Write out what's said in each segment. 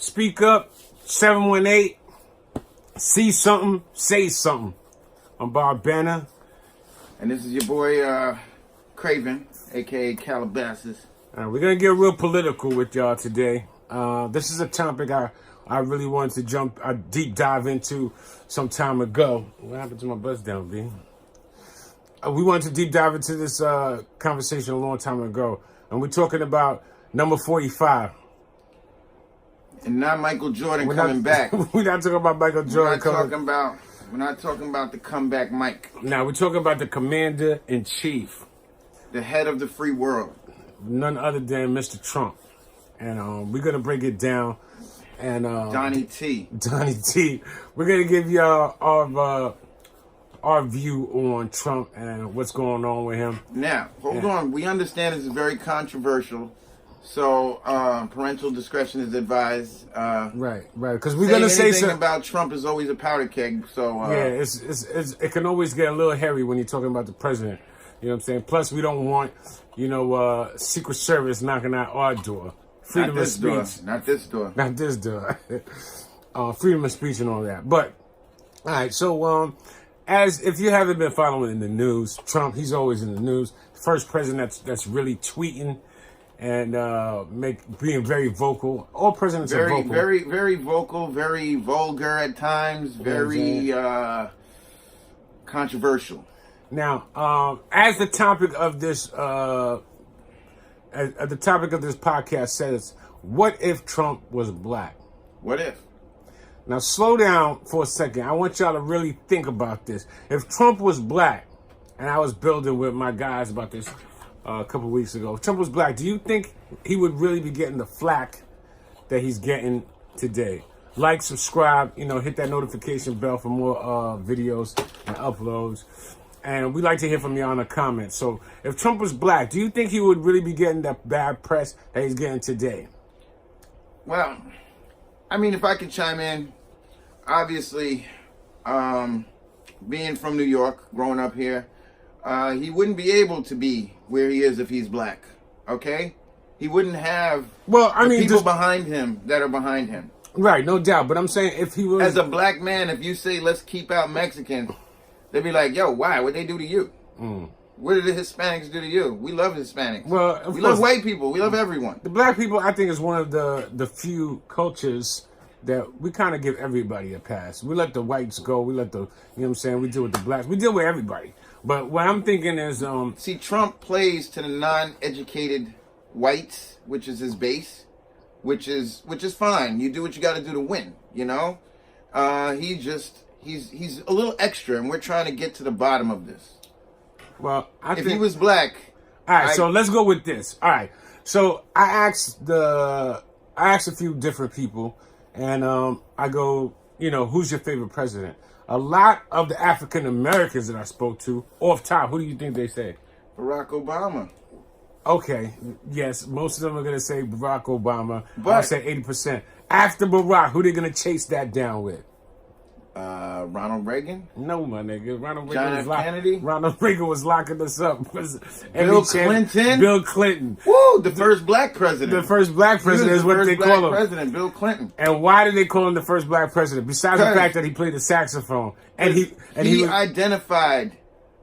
Speak up, 718. See something, say something. I'm Bob Banner. And this is your boy, Craven, a.k.a. Calabasas. We're going to get real political with y'all today. This is a topic I really wanted to jump a deep dive into some time ago. What happened to my buzz down, B? We wanted to deep dive into this conversation a long time ago. And we're talking about number 45. And not Michael Jordan coming back. We're not talking about Michael Jordan We're not talking about the comeback Mike. Now, we're talking about the commander-in-chief. The head of the free world. None other than Mr. Trump. And we're going to break it down. And Donnie T. We're going to give y'all our view on Trump and what's going on with him. Now, hold on. We understand it's very controversial. So, parental discretion is advised. Right. Because we're going to say anything about Trump is always a powder keg. So, yeah, it can always get a little hairy when you're talking about the president. You know what I'm saying? Plus, we don't want, Secret Service knocking at our door. Freedom of speech. Not this door. Not this door. Freedom of speech and all that. But, all right, so as if you haven't been following in the news, Trump, he's always in the news. First president that's really tweeting and being very vocal. All presidents are vocal. Very vocal, very vulgar at times, very controversial. Now, as the topic of this podcast says, what if Trump was black? What if? Now, slow down for a second. I want y'all to really think about this. If Trump was black, and I was building with my guys about this a couple weeks ago. If Trump was black, do you think he would really be getting the flack that he's getting today? Like, subscribe, hit that notification bell for more videos and uploads. And we like to hear from you on the comments. So if Trump was black, do you think he would really be getting that bad press that he's getting today? Well, I mean, if I could chime in, obviously, being from New York, growing up here, he wouldn't be able to be where he is if he's black. Okay? He wouldn't have people behind him that are behind him. Right, no doubt. But I'm saying if he was... As a black man, if you say, let's keep out Mexicans, they'd be like, yo, why? What'd they do to you? What did the Hispanics do to you? We love Hispanics. Well, we love white people. We love everyone. The black people, I think, is one of the few cultures that we kind of give everybody a pass. We let the whites go. We let the, we deal with the blacks. We deal with everybody. But what I'm thinking is... See, Trump plays to the non-educated whites, which is his base, which is fine. You do what you got to do to win, He's a little extra, and we're trying to get to the bottom of this. Well, if he was black... All right, so let's go with this. All right. So I asked a few different people, and I go, who's your favorite president? A lot of the African Americans that I spoke to, off top, who do you think they say? Barack Obama. Okay, yes, most of them are going to say Barack Obama. But I'll say 80%. After Barack, who they going to chase that down with? Ronald Reagan? No, my nigga. John F. Kennedy? Ronald Reagan was locking us up. Bill Clinton? Bill Clinton. Woo, the first black president. The first black president is what they call him. President, Bill Clinton. And why did they call him the first black president? Besides the fact that he played the saxophone. And he identified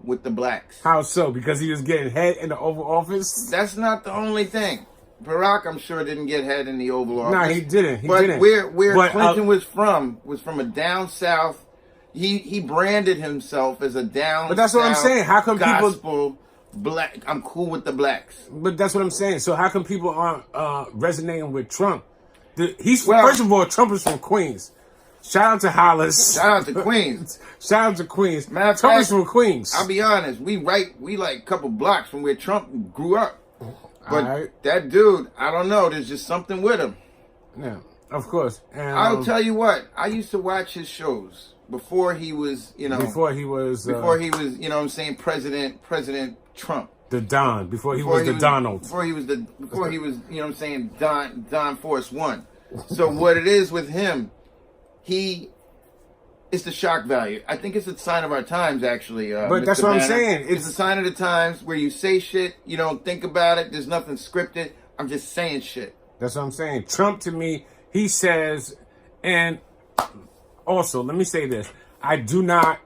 with the blacks. How so? Because he was getting head in the Oval Office? That's not the only thing. Barack, I'm sure, didn't get head in the Oval Office. No, he didn't. But where Clinton was from a down south. He branded himself as a down. But that's what I'm saying. How come people black? I'm cool with the blacks. But that's what I'm saying. So how come people aren't resonating with Trump? First of all, Trump is from Queens. Shout out to Hollis. Shout out to Queens. Shout out to Queens. Trump is from Queens. I'll be honest. We like a couple blocks from where Trump grew up. But that dude, I don't know. There's just something with him. Yeah, of course. And, I'll tell you what. I used to watch his shows before he was, Before he was, President Trump. The Don. Before he was Donald. Before he was, Don Force One. So what it is with him, it's the shock value. I think it's a sign of our times, actually. But Mr. that's what Banner. I'm saying. It's a sign of the times where you say shit, you don't think about it. There's nothing scripted. I'm just saying shit. That's what I'm saying. Trump, to me, he says, and also, let me say this. I do not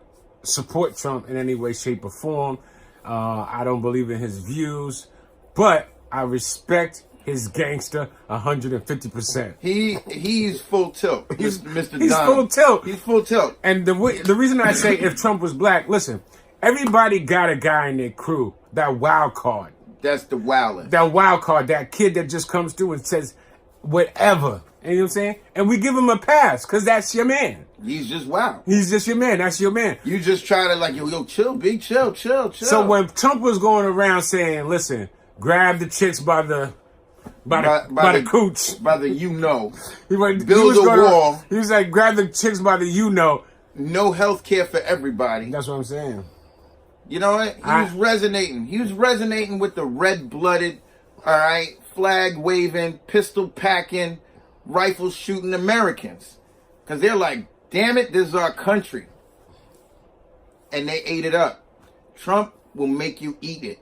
support Trump in any way, shape, or form. I don't believe in his views, but I respect his gangster 150%. He's full tilt, Mr. He's Donald. full tilt. He's full tilt. And the reason I say if Trump was black, listen, everybody got a guy in their crew, that wild card. That's the wildest. That wild card, that kid that just comes through and says whatever. You know what I'm saying? And we give him a pass because that's your man. He's just wild. He's just your man. That's your man. You just try to like, yo, chill, big, chill. So when Trump was going around saying, listen, grab the chicks by the cooch. By the He was build a wall. He was like, grab the chicks by the No health care for everybody. That's what I'm saying. You know what? He was resonating. He was resonating with the red-blooded, all right, flag-waving, pistol-packing, rifle-shooting Americans. Because they're like, damn it, this is our country. And they ate it up. Trump will make you eat it.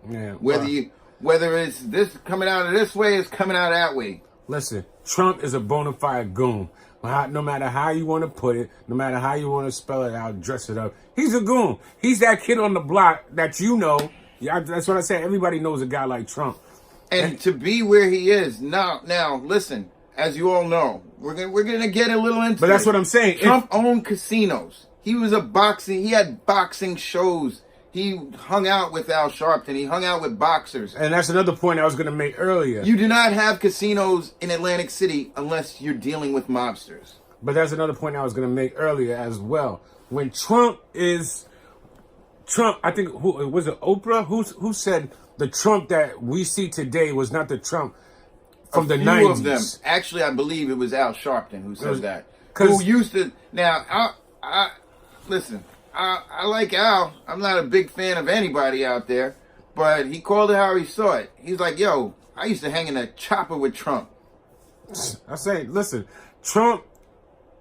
Yeah. Whether it's this coming out of this way, it's coming out that way. Listen, Trump is a bona fide goon. No matter how you want to put it, no matter how you want to spell it out, dress it up, he's a goon. He's that kid on the block that you know. Yeah, that's what I said. Everybody knows a guy like Trump. And to be where he is now, listen, as you all know, we're gonna get a little into. But that's what I'm saying. Trump owned casinos. He was he had boxing shows. He hung out with Al Sharpton. He hung out with boxers. And that's another point I was going to make earlier. You do not have casinos in Atlantic City unless you're dealing with mobsters. But that's another point I was going to make earlier as well. When Trump, I think, who was it, Oprah? Who said the Trump that we see today was not the Trump from the 90s? Of them. Actually, I believe it was Al Sharpton who said that. Who used to... Now, listen... I like Al. I'm not a big fan of anybody out there, but he called it how he saw it. He's like, yo, I used to hang in a chopper with Trump. I say, listen, Trump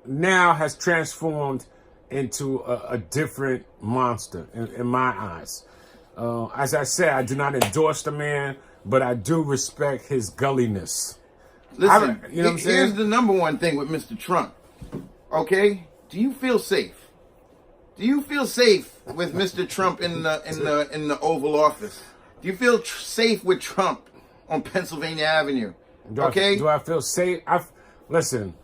now has transformed into a different monster in my eyes. As I said, I do not endorse the man, but I do respect his gulliness. Listen, you know what I'm saying? Here's the number one thing with Mr. Trump. Okay? Do you feel safe? Do you feel safe with Mr. Trump in the Oval Office? Do you feel safe with Trump on Pennsylvania Avenue? Do I feel safe? Listen.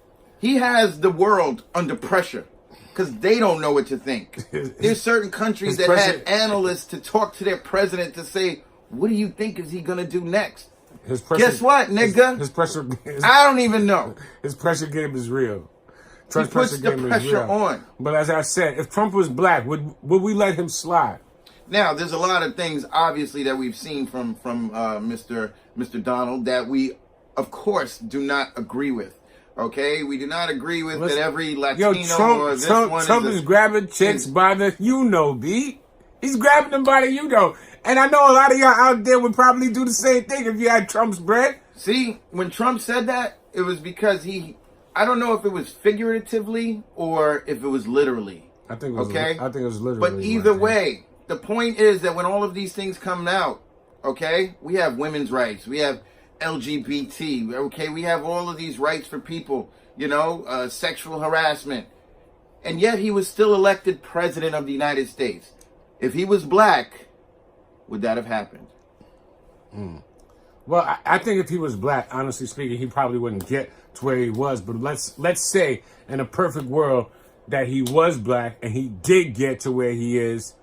He has the world under pressure because they don't know what to think. There's certain countries that had analysts to talk to their president to say, what do you think is he going to do next? Guess what, nigga? His pressure. I don't even know. His pressure game is real. He puts the pressure on. But as I said, if Trump was black, would we let him slide? Now, there's a lot of things, obviously, that we've seen from Mr. Donald that we, of course, do not agree with. Okay, we do not agree with that every Latino or this one. Trump is grabbing chicks by the B. He's grabbing them by the And I know a lot of y'all out there would probably do the same thing if you had Trump's bread. See, when Trump said that, it was because I don't know if it was figuratively or if it was literally. I think it was literally. But either way, the point is that when all of these things come out, okay, we have women's rights, we have LGBT, okay, we have all of these rights for people, sexual harassment. And yet he was still elected president of the United States. If he was black, would that have happened? Well, I think if he was black, honestly speaking, he probably wouldn't get to where he was. But let's say in a perfect world that he was black and he did get to where he is.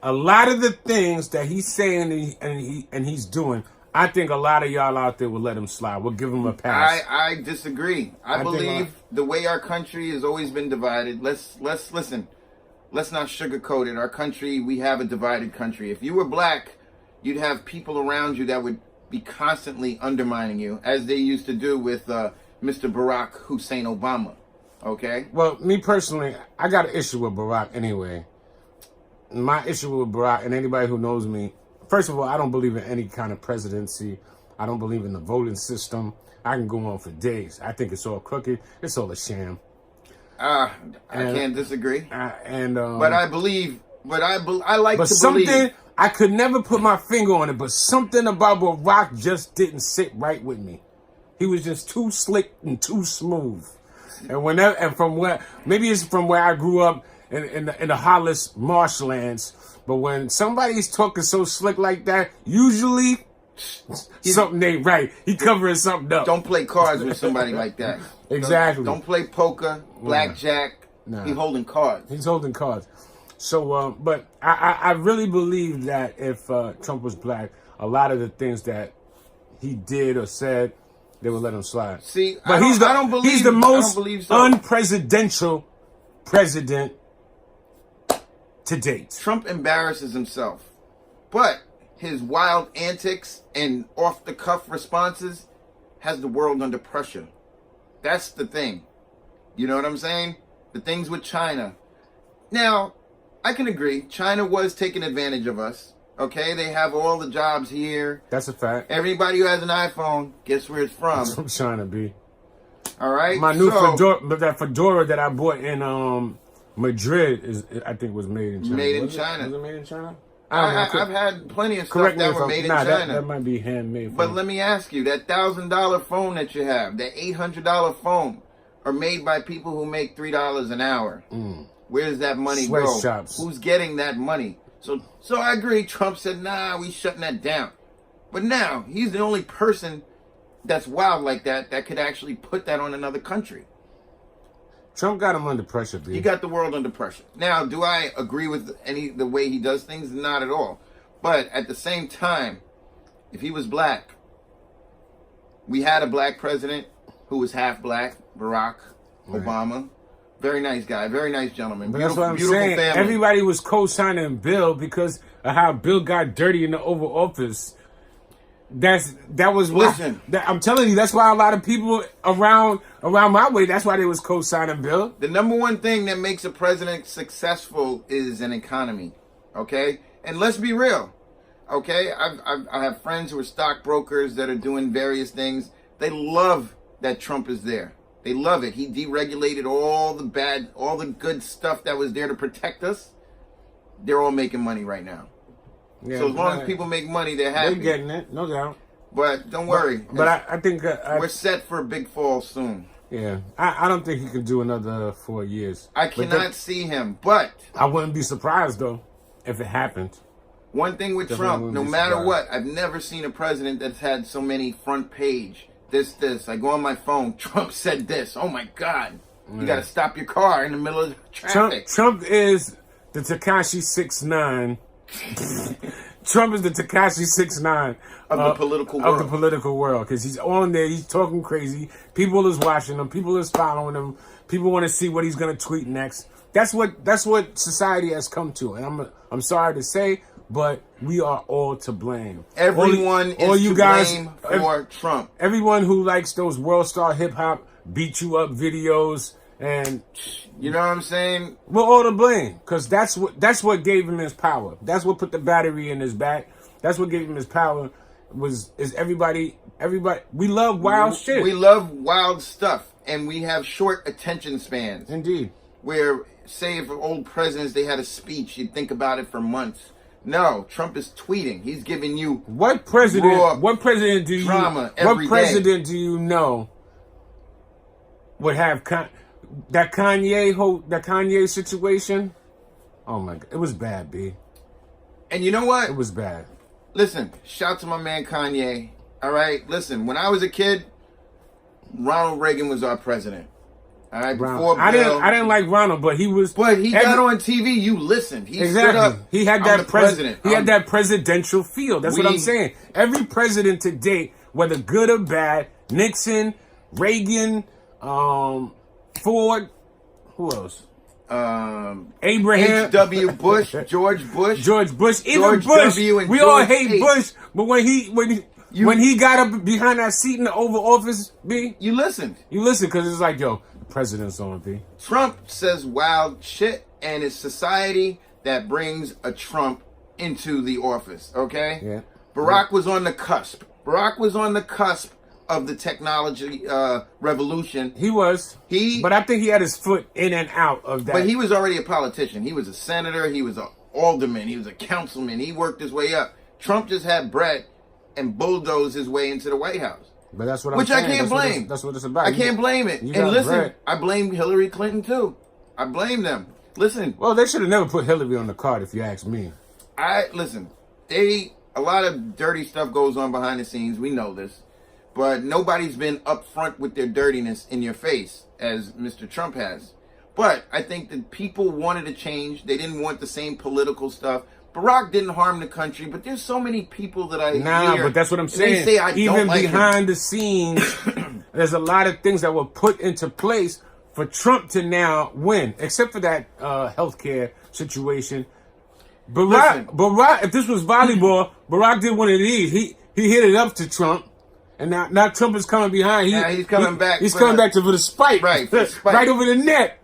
A lot of the things that he's saying and he's doing, I think a lot of y'all out there will let him slide. We'll give him a pass. I disagree. I believe the way our country has always been divided. Let's listen. Let's not sugarcoat it. Our country, we have a divided country. If you were black, you'd have people around you that would be constantly undermining you, as they used to do with Mr. Barack Hussein Obama. Okay? Well, me personally, I got an issue with Barack anyway. My issue with Barack, and anybody who knows me, first of all, I don't believe in any kind of presidency. I don't believe in the voting system. I can go on for days. I think it's all crooked. It's all a sham. I can't disagree. But I believe, I like to believe. I could never put my finger on it, but something about Barack just didn't sit right with me. He was just too slick and too smooth. And from where, maybe it's from where I grew up in the Hollis marshlands. But when somebody's talking so slick like that, usually something ain't right. He covering something up. Don't play cards with somebody like that. Exactly. Don't play poker, blackjack. Nah. He's holding cards. He's holding cards. So, but I really believe that if Trump was black, a lot of the things that he did or said, they would let him slide. See, but I don't believe he's the most I don't believe so. unpresidential president to date. Trump embarrasses himself, but his wild antics and off-the-cuff responses has the world under pressure. That's the thing. You know what I'm saying? The things with China. Now, I can agree. China was taking advantage of us. Okay? They have all the jobs here. That's a fact. Everybody who has an iPhone, guess where it's from? It's from China, B. All right? My new fedora that I bought in Madrid I think was made in China. Made in Was China. Was it made in China? I've had plenty of stuff that were made in China. That might be handmade. But let me ask you, that $1,000 phone that you have, that $800 phone, are made by people who make $3 an hour. Where does that money go? Sweatshops. Who's getting that money? So I agree. Trump said, nah, we shutting that down. But now, he's the only person that's wild like that could actually put that on another country. Trump got him under pressure, B. He got the world under pressure. Now, do I agree with the way he does things? Not at all. But at the same time, if he was black, we had a black president who was half black, Barack Obama. Very nice guy, very nice gentleman. But Beautiful, that's what I'm beautiful saying. family. Everybody was co-signing Bill because of how Bill got dirty in the Oval Office. That was Listen. I'm telling you, that's why a lot of people around my way, that's why they was co-signing Bill. The number one thing that makes a president successful is an economy, okay? And let's be real, okay? I have friends who are stockbrokers that are doing various things. They love that Trump is there. They love it. He deregulated all the good stuff that was there to protect us. They're all making money right now. Yeah, So as long as people make money, they're happy. They're getting it, no doubt. But don't worry. But I think we're set for a big fall soon. Yeah, I don't think he can do another 4 years. I cannot see him, but I wouldn't be surprised though if it happened. One thing with Definitely Trump, wouldn't no be matter surprised. what, I've never seen a president that's had so many front page. This. I go on my phone. Trump said this. Oh my God! You got to stop your car in the middle of traffic. Trump is the Tekashi 6ix9ine. Trump is the Tekashi 6ix9ine Of the political world. Of the political world, because he's on there, he's talking crazy. People is watching him. People is following him. People want to see what he's gonna tweet next. That's what society has come to, and I'm sorry to say, but we are all to blame. Everyone is to blame for Trump. Everyone who likes those World Star Hip Hop beat you up videos, and You know what I'm saying? we're all to blame, because that's what gave him his power. That's what put the battery in his back. That's what gave him his power. Is everybody? We love wild shit. We love wild stuff, and we have short attention spans. Indeed. Where, say, if old presidents, they had a speech, you'd think about it for months. No, Trump is tweeting. He's giving you What president? raw What president do you? drama What every president do you know would have that Kanye situation? Oh my God, it was bad, B. And you know what? It was bad. Listen, shout to my man Kanye. All right, listen. When I was a kid, Ronald Reagan was our president. All right, before I Bill, didn't like Ronald, but he was. But he got on TV. You listened. He stood Exactly. up. He had I'm that the president. He had that presidential feel. That's what I'm saying. Every president to date, whether good or bad, Nixon, Reagan, Ford, who else? Abraham, H.W. Bush, George Bush. George Bush, even George Bush. W. and We George all hate H. Bush, but when he got up behind that seat in the Oval Office, B, You listened. you listen, because it's like, yo, the president's on, B. Trump says wild shit, and it's society that brings a Trump into the office, okay? Yeah. Barack was on the cusp. Barack was on the cusp of the technology revolution. He was. He- But I think he had his foot in and out of that. But he was already a politician. He was a senator. He was an alderman. He was a councilman. He worked his way up. Trump just had Brett and bulldozed his way into the White House. But that's what I'm Which saying. I can't blame. That's what it's about. I can't blame it. you And got listen, bread. I blame Hillary Clinton too. I blame them. Listen, Well, they should have never put Hillary on the card, if you ask me. a lot of dirty stuff goes on behind the scenes. We know this. But nobody's been upfront with their dirtiness in your face as Mr. Trump has. But I think that people wanted to change. They didn't want the same political stuff. Barack didn't harm the country, but there's so many people that I hear. But that's what I'm and they saying. say I Even don't like him. behind the scenes, there's a lot of things that were put into place for Trump to now win, except for that healthcare situation. Barack, if this was volleyball, Barack did one of these. He hit it up to Trump, and now Trump is coming behind. He's coming back. He's coming back for the spike. Right, for the spike. Right over the net.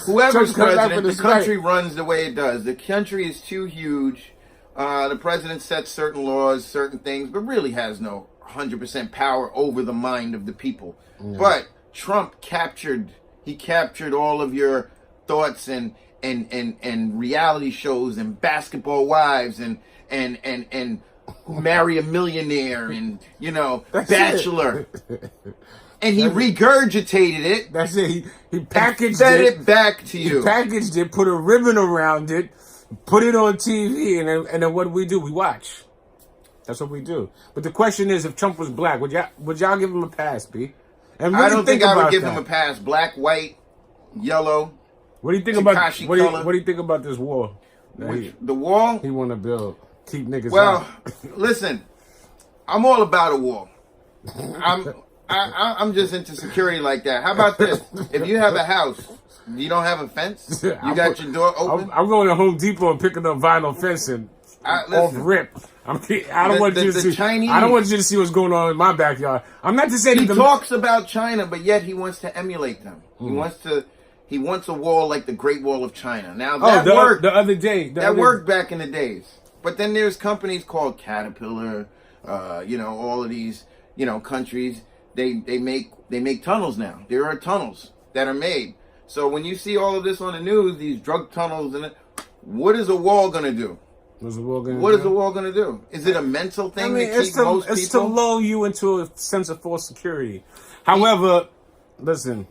Whoever's Trump's coming back president, for the the spike. country runs the way it does. The country is too huge. The president sets certain laws, certain things, but really has no 100% power over the mind of the people. Yeah. But Trump captured all of your thoughts and reality shows and basketball wives and Marry a Millionaire and Bachelor. And he regurgitated it. That's it. He packaged fed it back to you. He packaged it, put a ribbon around it, put it on TV, and then what do? We watch. That's what we do. But the question is, if Trump was black, would y'all give him a pass, B? And I don't think I would give him a pass. Black, white, yellow. What do you think about color. What do you think about this wall? The wall? He want to build. Keep niggas out. out. Listen, I'm all about a wall. I'm just into security like that. How about this? If you have a house, you don't have a fence. You got your door open. I'm going to Home Depot and picking up vinyl fencing off rip. I don't want you to see. Chinese, I don't want you to see what's going on in my backyard. I'm not to say he talks about China, but yet he wants to emulate them. He wants a wall like the Great Wall of China. Now that worked the other day. That worked back in the days. But then there's companies called Caterpillar, all of these, countries. They make tunnels now. There are tunnels that are made. So when you see all of this on the news, these drug tunnels, what is a wall gonna do? What is a wall gonna do? Is it a mental thing to keep most people? It's to lull you into a sense of false security. However, listen,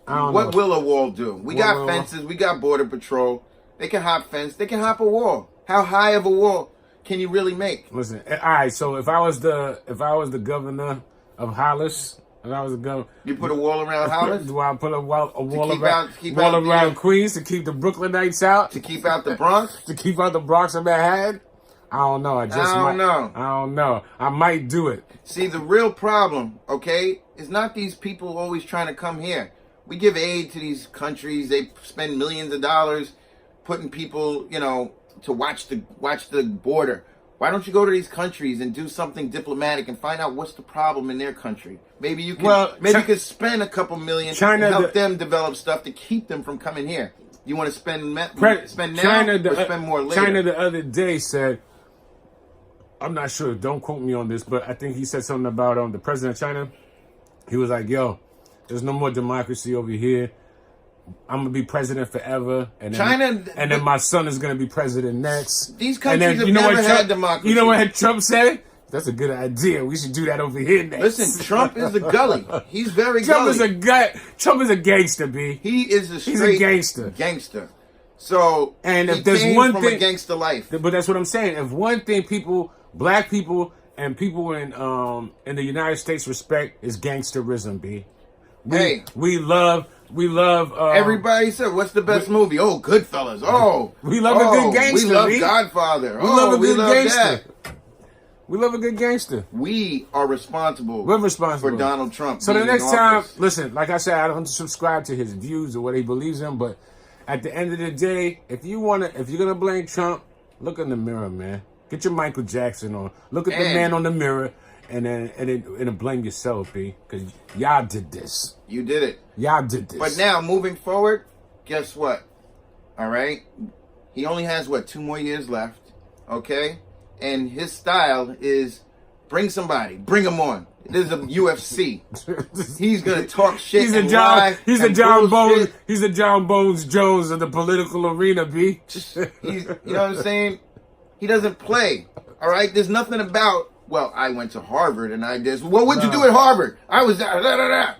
I don't know. What will a wall do? We got fences. We got border patrol. They can hop fence. They can hop a wall. How high of a wall can you really make? Listen, all right. So if I was the governor of Hollis, if I was the governor, you put a wall around Hollis. Do I put a wall around Queens to keep the Brooklynites out? To keep out the Bronx? To keep out the Bronx and Manhattan? I don't know. I don't know. I might do it. See, the real problem, okay, is not these people always trying to come here. We give aid to these countries. They spend millions of dollars putting people, to watch the border. Why don't you go to these countries and do something diplomatic and find out what's the problem in their country? Maybe you can you could spend a couple million and help them develop stuff to keep them from coming here. You want to spend now or spend more later? China the other day said, I'm not sure, don't quote me on this, but I think he said something about the president of China. He was like, yo, there's no more democracy over here. I'm gonna be president forever, and then my son is gonna be president next. These countries have never had democracy. You know what Trump said? That's a good idea. We should do that over here next. Listen, Trump is a gully. He's very gully. Trump is a gangster, B. He's a gangster. Gangster. So and if there's one thing, a gangster life. But that's what I'm saying. If one thing black people and people in the United States respect is gangsterism, B. We love. Everybody said, "What's the best movie?" Oh, Goodfellas. Oh, we love a good gangster. We love Godfather. We love a good gangster. We love a good gangster. We are responsible. We're responsible for Donald Trump. So the next time, listen, like I said, I don't subscribe to his views or what he believes in, but at the end of the day, if you're gonna blame Trump, look in the mirror, man. Get your Michael Jackson on. Look at the man on the mirror. And then blame yourself, B, because y'all did this. You did it. Y'all did this. But now, moving forward, guess what? All right? He only has, 2 more years left, okay? And his style is bring somebody. Bring him on. This is a UFC. He's going to talk shit He's the John Bones Jones of the political arena, B. You know what I'm saying? He doesn't play, all right? There's nothing about well, I went to Harvard and I did. Well, what'd you do at Harvard? I was da, da, da, da.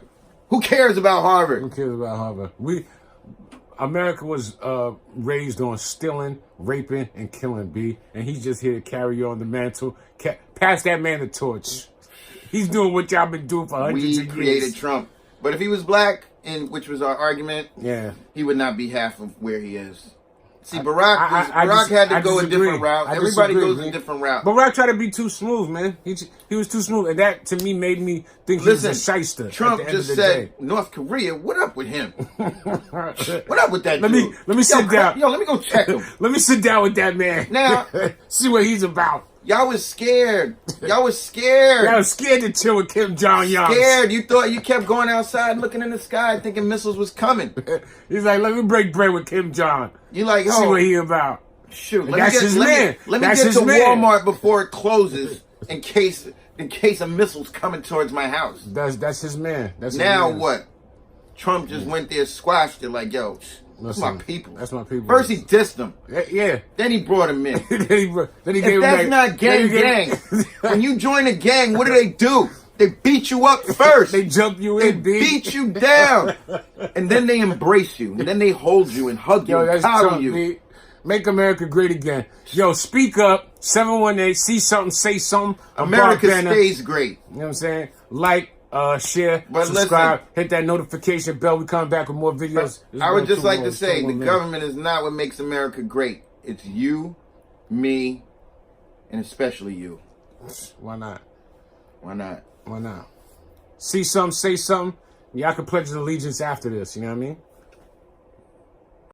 Who cares about Harvard? Who cares about Harvard? America was raised on stealing, raping, and killing, B. And he's just here to carry on the mantle. Pass that man the torch. He's doing what y'all been doing for hundreds of We years. created Trump. But if he was black, which was our argument, Yeah. he would not be half of where he is. See, Barack had to go a different route. Everybody goes a different route. Barack tried to be too smooth, man. He was too smooth, and that to me made me think he was a shyster. Trump just said North Korea. What up with him? What up with that? Let me sit down. Yo, let me go check him. Let me sit down with that man. Now, see what he's about. Y'all was scared. Y'all was scared. Y'all was scared to chill with Kim Jong-un. Scared. You thought you kept going outside looking in the sky thinking missiles was coming. He's like, let me break bread with Kim Jong. You like, oh, see what he about. Shoot, That's his man. Let me get to Walmart before it closes in case a missile's coming towards my house. That's his man. That's now his man. What? Trump just went there, squashed it like, yo, that's my people. That's my people. First he dissed them. Yeah. Then he brought him in. then he if that's not gang. When you join a gang, what do? They beat you up first. They jump you in, They beat you down. And then they embrace you. And then they hold you and hug you and coddle you. B. Make America great again. Yo, speak up. 718, see something, say something. America stays great. You know what I'm saying? Like, share, but subscribe, listen, hit that notification bell. We come back with more videos. I would just like to say, the government is not what makes America great. It's you, me, and especially you. Why not? Why not? Why not? See something, say something. Y'all can pledge allegiance after this. You know what I mean?